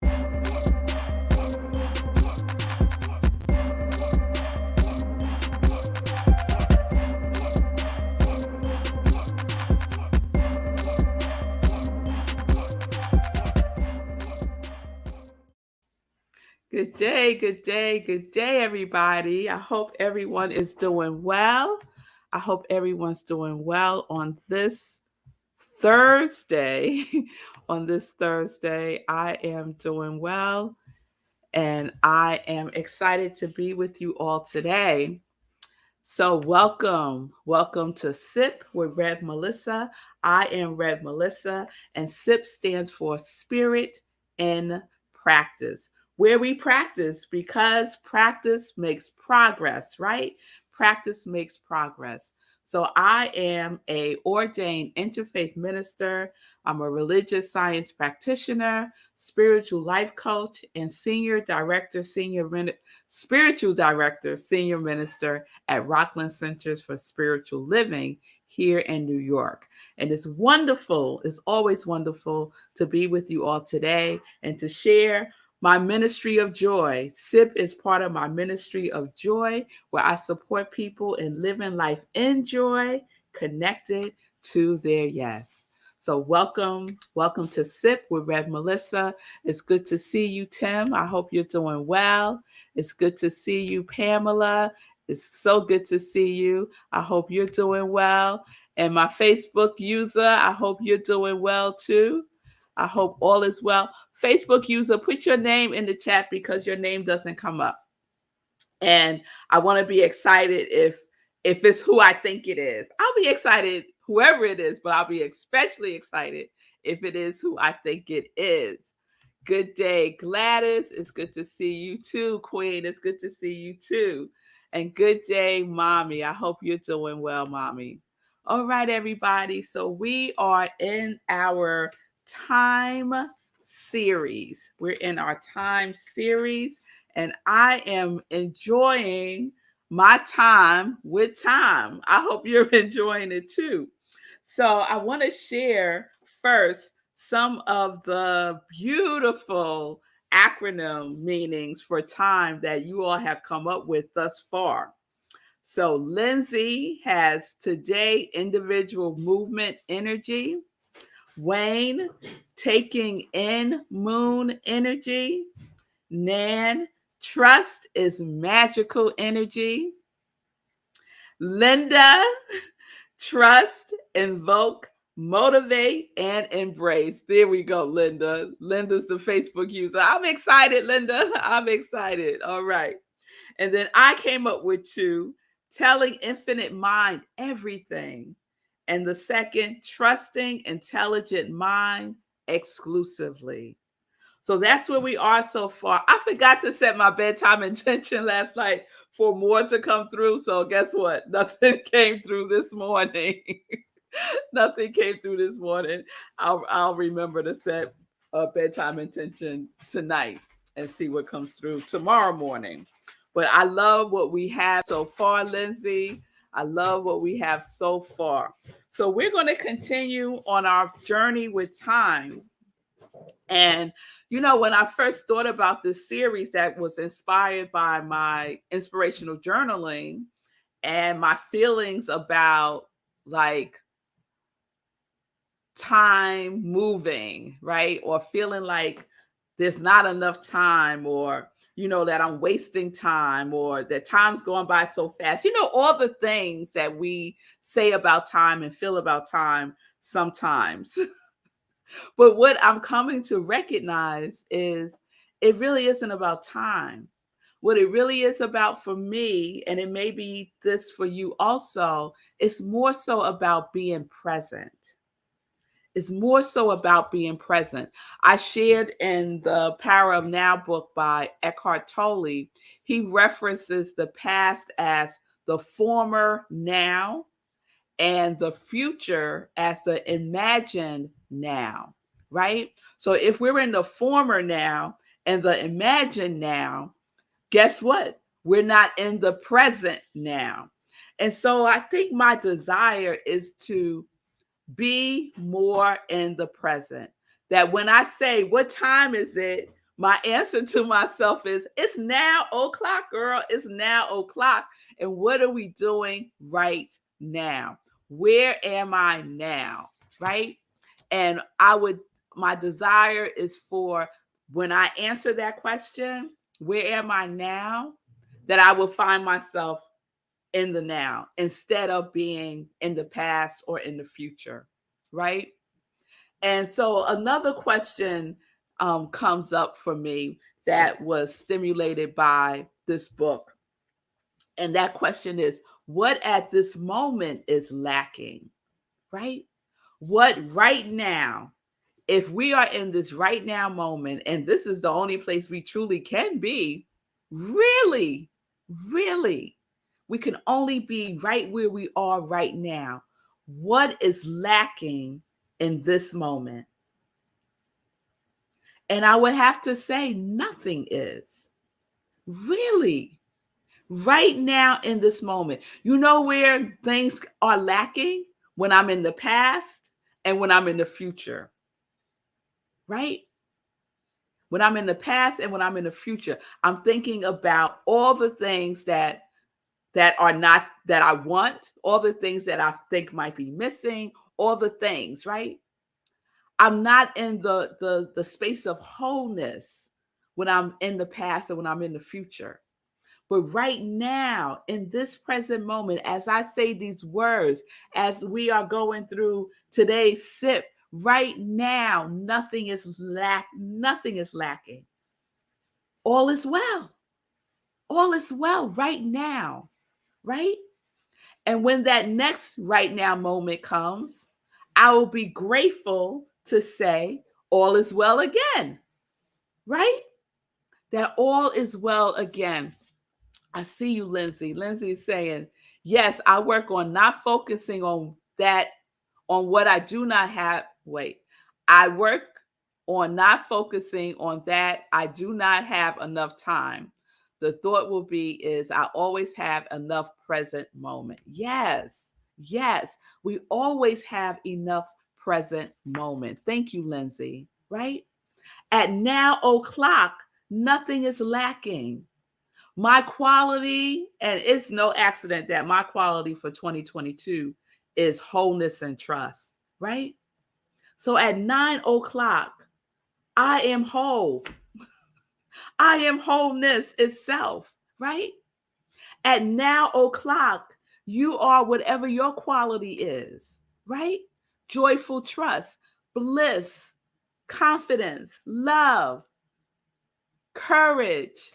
Good day, good day, good day, everybody. I hope everyone is doing well. I hope everyone's doing well on this Thursday. On this Thursday, I am doing well and I am excited to be with you all today. So, welcome to SIP with Rev Melissa. I am Rev Melissa, and SIP stands for Spirit in Practice, where we practice because practice makes progress, right? Practice makes progress. So, I am a ordained interfaith minister. I'm a religious science practitioner, spiritual life coach, and spiritual director, senior minister at Rockland Centers for Spiritual Living here in New York. And it's always wonderful to be with you all today and to share my ministry of joy. SIP is part of my ministry of joy, where I support people in living life in joy, connected to their yes. So welcome to SIP with Rev Melissa. It's good to see you, Tim. I hope you're doing well. It's good to see you, Pamela. It's so good to see you. I hope you're doing well. And my Facebook user, I hope you're doing well too. I hope all is well. Facebook user, put your name in the chat because your name doesn't come up. And I want to be excited if it's who I think it is. I'll be excited whoever it is, but I'll be especially excited if it is who I think it is. Good day, Gladys. It's good to see you too, Queen. It's good to see you too. And good day, Mommy. I hope you're doing well, Mommy. All right, everybody. So we are in our time series. We're in our time series, and I am enjoying my time with time. I hope you're enjoying it too. So I want to share first some of the beautiful acronym meanings for time that you all have come up with thus far. So Lindsay has today individual movement energy. Wayne, taking in moon energy. Nan, trust is magical energy. Linda, trust, invoke, motivate, and embrace. There we go, Linda. Linda's the Facebook user. I'm excited, Linda. I'm excited. All right. And then I came up with two: telling infinite mind everything. And the second, trusting intelligent mind exclusively. So that's where we are so far. I forgot to set my bedtime intention last night for more to come through. So guess what? Nothing came through this morning. Nothing came through this morning. I'll remember to set a bedtime intention tonight and see what comes through tomorrow morning. But I love what we have so far, Lindsay. I love what we have so far. So we're going to continue on our journey with time. And, when I first thought about this series that was inspired by my inspirational journaling and my feelings about like time moving, right? Or feeling like there's not enough time, or, that I'm wasting time, or that time's going by so fast. All the things that we say about time and feel about time sometimes. But what I'm coming to recognize is it really isn't about time. What it really is about for me, and it may be this for you also, it's more so about being present. It's more so about being present. I shared in the Power of Now book by Eckhart Tolle, he references the past as the former now and the future as the imagined now, right? So if we're in the former now and the imagined now, guess what? We're not in the present now. And so I think my desire is to be more in the present. That when I say, what time is it? My answer to myself is, it's now o'clock, girl. It's now o'clock. And what are we doing right now? Where am I now? Right? And my desire is for when I answer that question, where am I now? That I will find myself in the now instead of being in the past or in the future. Right? And so another question comes up for me that was stimulated by this book. And that question is, what at this moment is lacking, right? What right now, if we are in this right now moment, and this is the only place we truly can be, really, really, we can only be right where we are right now. What is lacking in this moment? And I would have to say, nothing is. Really. Right now in this moment. You know where things are lacking? When I'm in the past and when I'm in the future. Right? When I'm in the past and when I'm in the future, I'm thinking about all the things that are not that I want, all the things that I think might be missing, all the things, right? I'm not in the space of wholeness when I'm in the past and when I'm in the future. But right now, in this present moment, as I say these words, as we are going through today's sip, right now, nothing is lacking. All is well. All is well right now, right? And when that next right now moment comes, I will be grateful to say, all is well again, right? That all is well again. I see you, Lindsay. Lindsay is saying, yes, I work on not focusing on that, on what I do not have. Wait, I work on not focusing on that. I do not have enough time. The thought will be is I always have enough present moment. Yes, yes, we always have enough present moment. Thank you, Lindsay. Right? At now o'clock, nothing is lacking. My quality, and it's no accident that my quality for 2022 is wholeness and trust, right? So at 9 o'clock, I am whole. I am wholeness itself, right? At now o'clock, you are whatever your quality is, right? Joyful trust, bliss, confidence, love, courage,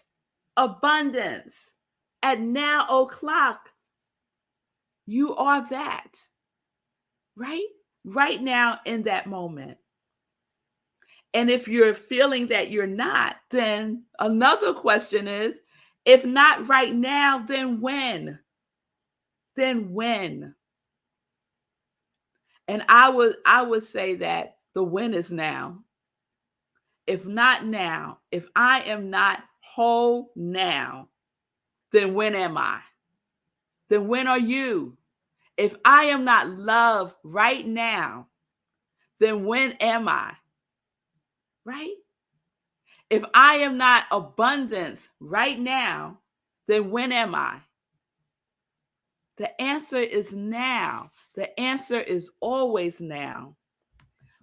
abundance. At now o'clock, you are that, right? Right now in that moment. And if you're feeling that you're not, then another question is, if not right now, then when? Then when? And I would say that the when is now. If not now, if I am not whole now, then when am I? Then when are you? If I am not loved right now, then when am I? Right? If I am not abundance right now, then when am I? The answer is now. The answer is always now.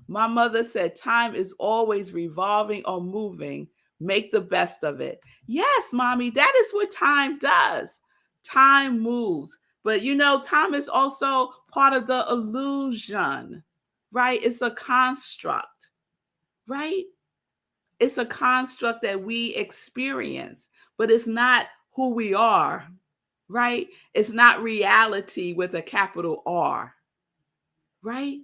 My mother said, time is always revolving or moving. Make the best of it. Yes, mommy, that is what time does. Time moves. But time is also part of the illusion, right? It's a construct, right? It's a construct that we experience, but it's not who we are, right? It's not reality with a capital R, right?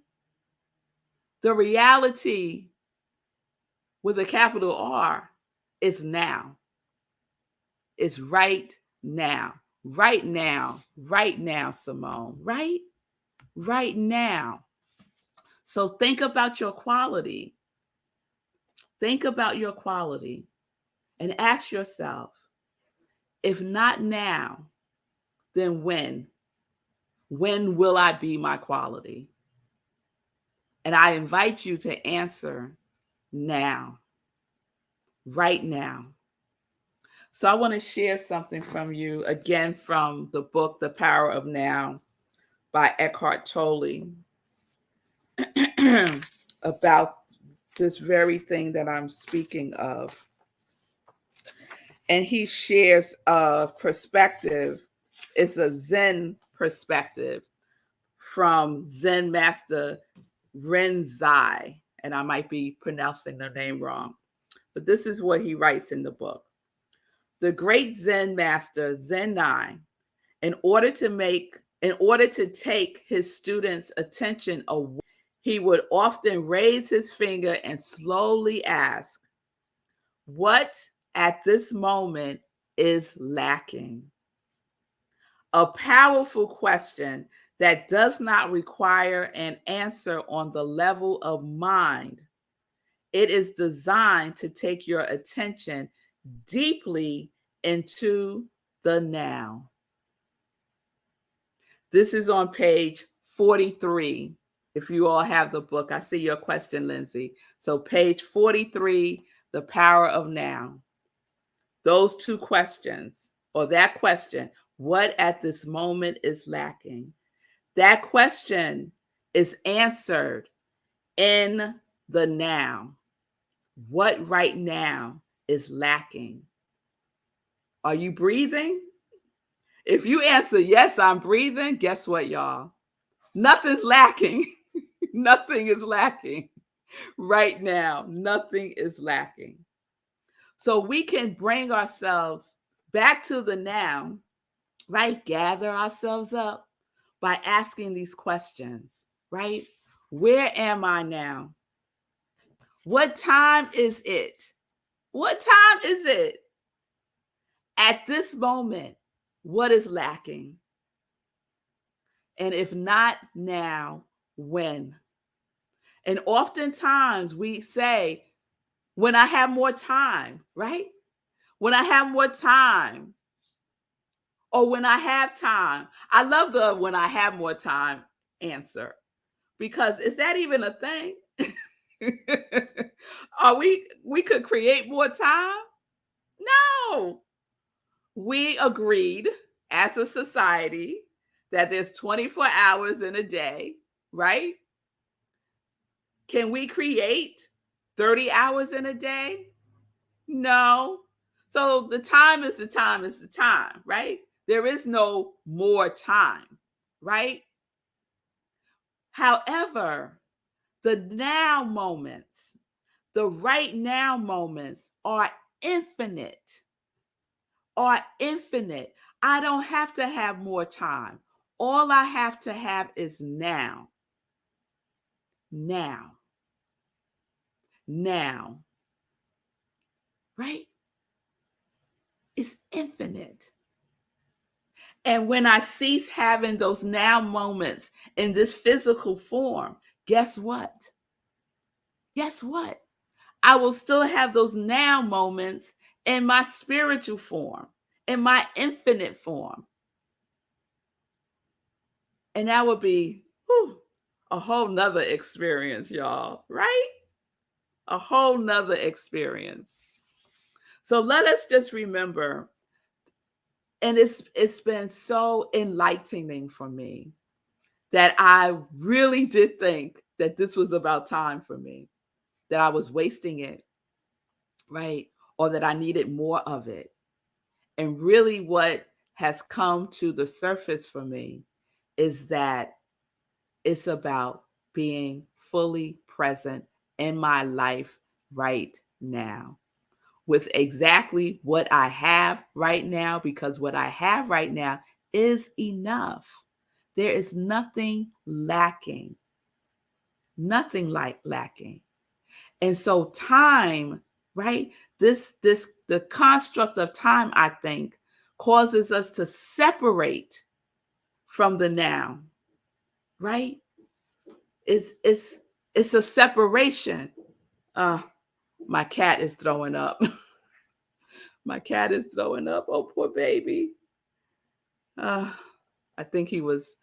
The reality with a capital R is now. It's right now. Right now. Right now, Simone. Right? Right now. So think about your quality. Think about your quality and ask yourself, if not now, then when? When will I be my quality? And I invite you to answer now. right now. So I want to share something from you again from the book, The Power of Now by Eckhart Tolle, about this very thing that I'm speaking of. And he shares a perspective. It's a Zen perspective from Zen master Renzai. And I might be pronouncing the name wrong, but this is what he writes in the book. The great Zen master Zenai, in order to take his students' attention away, he would often raise his finger and slowly ask, "What at this moment is lacking?" A powerful question that does not require an answer on the level of mind. It is designed to take your attention deeply into the now. This is on page 43. If you all have the book, I see your question, Lindsay. So, page 43, The Power of Now. Those two questions, or that question, what at this moment is lacking? That question is answered in the now. What right now is lacking? Are you breathing? If you answer yes, I'm breathing, guess what, y'all? Nothing's lacking. Nothing is lacking right now. Nothing is lacking. So we can bring ourselves back to the now, right? Gather ourselves up by asking these questions, right? Where am I now? What time is it? What time is it? At this moment, what is lacking? And if not now, when? And oftentimes we say, when I have more time, right? When I have more time, or when I have time. I love the when I have more time answer, because is that even a thing? Are we could create more time? No. We agreed as a society that there's 24 hours in a day, right? Can we create 30 hours in a day? No. So the time is the time is the time, right? There is no more time, right? However, the now moments, the right now moments are infinite, are infinite. I don't have to have more time. All I have to have is now. Now. Now. Right? It's infinite. And when I cease having those now moments in this physical form, guess what? Guess what? I will still have those now moments in my spiritual form, in my infinite form. And that would be a whole nother experience, y'all, right? A whole nother experience. So let us just remember, and it's been so enlightening for me that I really did think that this was about time for me, that I was wasting it, right? Or that I needed more of it. And really, what has come to the surface for me is that it's about being fully present in my life right now with exactly what I have right now, because what I have right now is enough. There is nothing lacking, nothing like lacking. And so time, right? The construct of time, I think, causes us to separate from the now, right? It's a separation. My cat is throwing up. My cat is throwing up. Oh, poor baby. I think he was.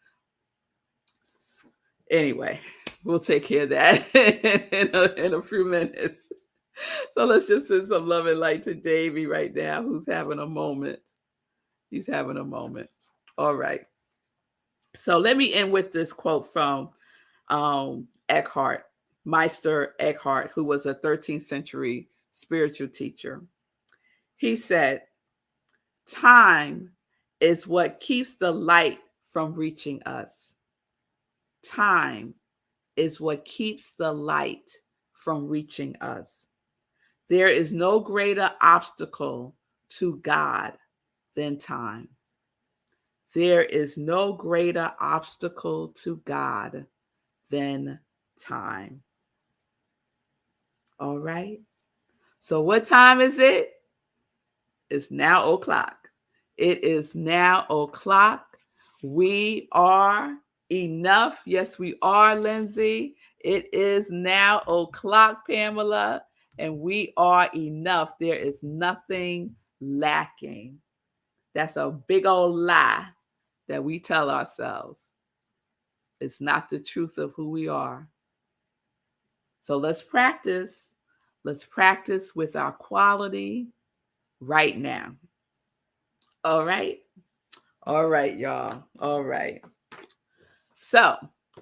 Anyway, we'll take care of that in a few minutes. So let's just send some love and light to Davy right now, who's having a moment. He's having a moment. All right. So let me end with this quote from Eckhart, Meister Eckhart, who was a 13th century spiritual teacher. He said, "Time is what keeps the light from reaching us. Time is what keeps the light from reaching us. There is no greater obstacle to God than time. There is no greater obstacle to God than time." All right. So what time is it? It's now o'clock. It is now o'clock. We are enough. Yes, we are, Lindsay. It is now o'clock, Pamela, and we are enough. There is nothing lacking. That's a big old lie that we tell ourselves. It's not the truth of who we are. So let's practice. Let's practice with our quality right now. All right. All right, y'all. All right. So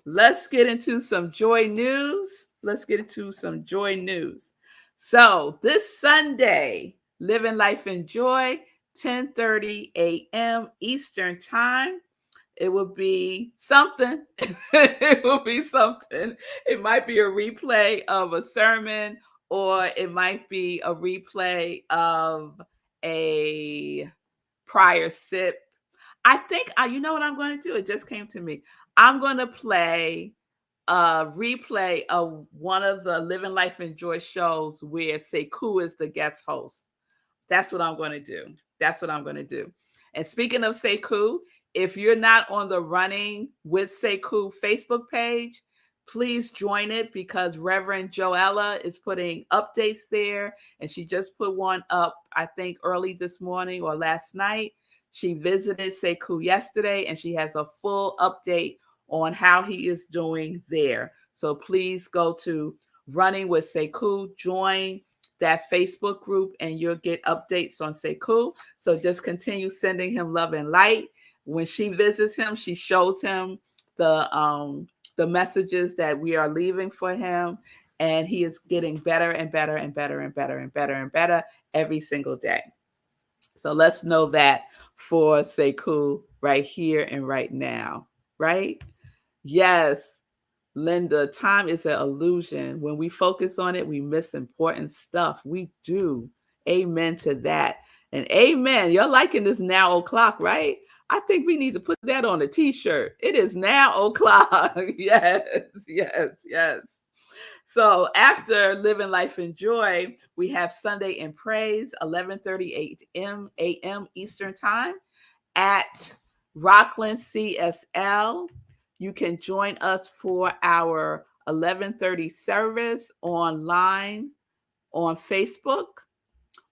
let's get into some joy news. Let's get into some joy news. So this Sunday, Living Life in Joy, 10:30 a.m. Eastern Time. It will be something. It will be something. It might be a replay of a sermon, or it might be a replay of a prior sip. I think you know what I'm going to do? It just came to me. I'm going to play a replay of one of the Living Life in Joy shows where Sekou is the guest host. That's what I'm going to do. That's what I'm going to do. And speaking of Sekou, if you're not on the Running with Sekou Facebook page, please join it, because Reverend Joella is putting updates there. And she just put one up, I think, early this morning or last night. She visited Sekou yesterday, and she has a full update on how he is doing there. So please go to Running with Sekou, join that Facebook group, and you'll get updates on Sekou. So just continue sending him love and light. When she visits him, she shows him the messages that we are leaving for him, and he is getting better and better and better and better and better and better every single day. So let's know that for Sekou right here and right now, right? Yes, Linda, time is an illusion. When we focus on it, we miss important stuff. We do. Amen to that. And amen. You're liking this now o'clock, right? I think we need to put that on a t-shirt. It is now o'clock. Yes, yes, yes. So after Living Life in Joy, we have Sunday in Praise, 11:30 a.m. Eastern Time at Rockland CSL. You can join us for our 11:30 service online on Facebook,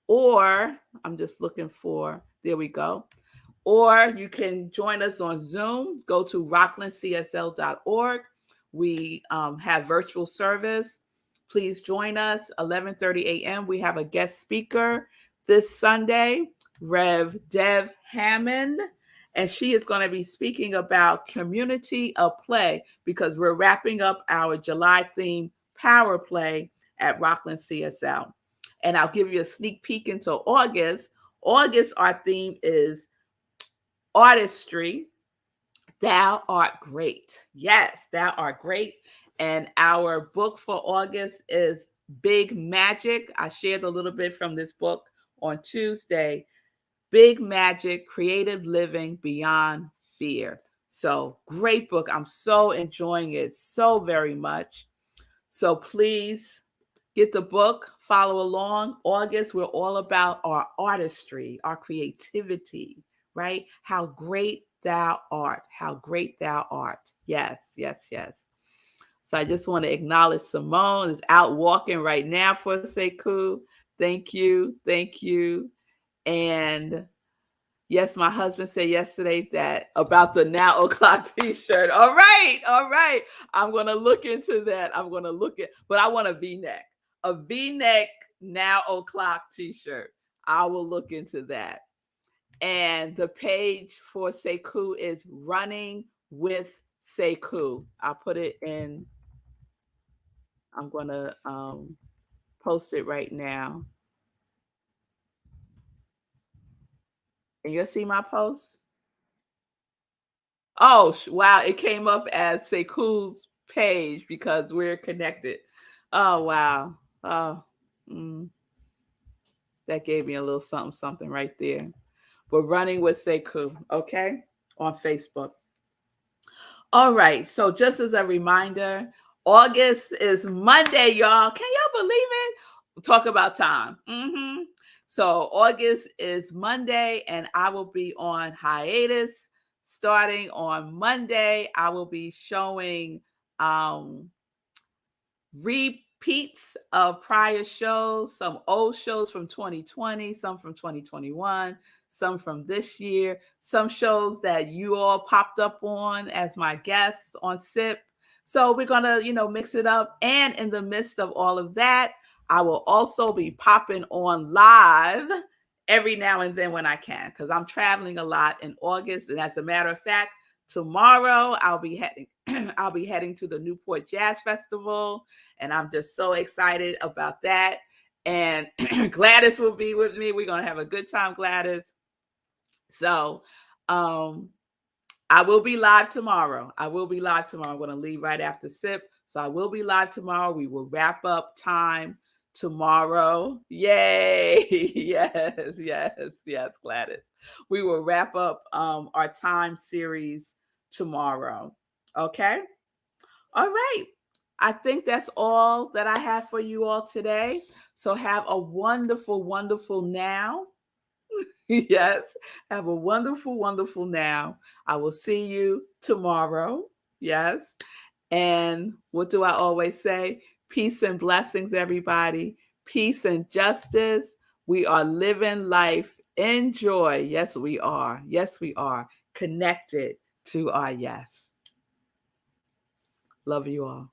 or I'm just looking for, there we go. Or you can join us on Zoom. Go to rocklandcsl.org. We have virtual service. Please join us, 11:30 a.m. We have a guest speaker this Sunday, Rev Dev Hammond, and she is going to be speaking about community of play, because we're wrapping up our July theme power play at Rockland CSL. And I'll give you a sneak peek into August. August, our theme is artistry. Thou art great. Yes, thou art great. And our book for August is Big Magic. I shared a little bit from this book on Tuesday. Big Magic, Creative Living Beyond Fear. So great book. I'm so enjoying it so very much. So please get the book, follow along. August, we're all about our artistry, our creativity, right? How great thou art. How great thou art. Yes, yes, yes. So I just want to acknowledge Simone is out walking right now for Sekou. Thank you. Thank you. And yes, my husband said yesterday that about the now o'clock t-shirt. All right, all right. I'm going to look into that. I'm going to look at, but I want a V-neck. A V-neck Now o'clock t-shirt. I will look into that. And the page for Sekou is Running with Sekou. I'll put it in. I'm going to post it right now. And you'll see my post. Oh, wow. It came up as Sekou's page because we're connected. Oh, wow. Oh, mm, that gave me a little something, something right there. But Running with Sekou, okay, on Facebook. All right. So just as a reminder, August is Monday, y'all. Can y'all believe it? We'll talk about time. So August is Monday, and I will be on hiatus starting on Monday. I will be showing repeats of prior shows, some old shows from 2020, some from 2021, some from this year, some shows that you all popped up on as my guests on SIP. So we're going to, mix it up. And in the midst of all of that, I will also be popping on live every now and then when I can, because I'm traveling a lot in August. And as a matter of fact, tomorrow I'll be heading I'll be heading to the Newport Jazz Festival, and I'm just so excited about that. And Gladys will be with me. We're going to have a good time, Gladys. So I will be live tomorrow. I'm going to leave right after SIP. So I will be live tomorrow. We will wrap up time tomorrow. Yay. Yes, Gladys. We will wrap up our time series tomorrow. Okay. All right. I think that's all that I have for you all today. So have a wonderful, wonderful now. Yes. Have a wonderful, wonderful now. I will see you tomorrow. Yes. And what do I always say? Peace and blessings, everybody. Peace and justice. We are living life in joy. Yes, we are. Yes, we are. Connected to our yes. Love you all.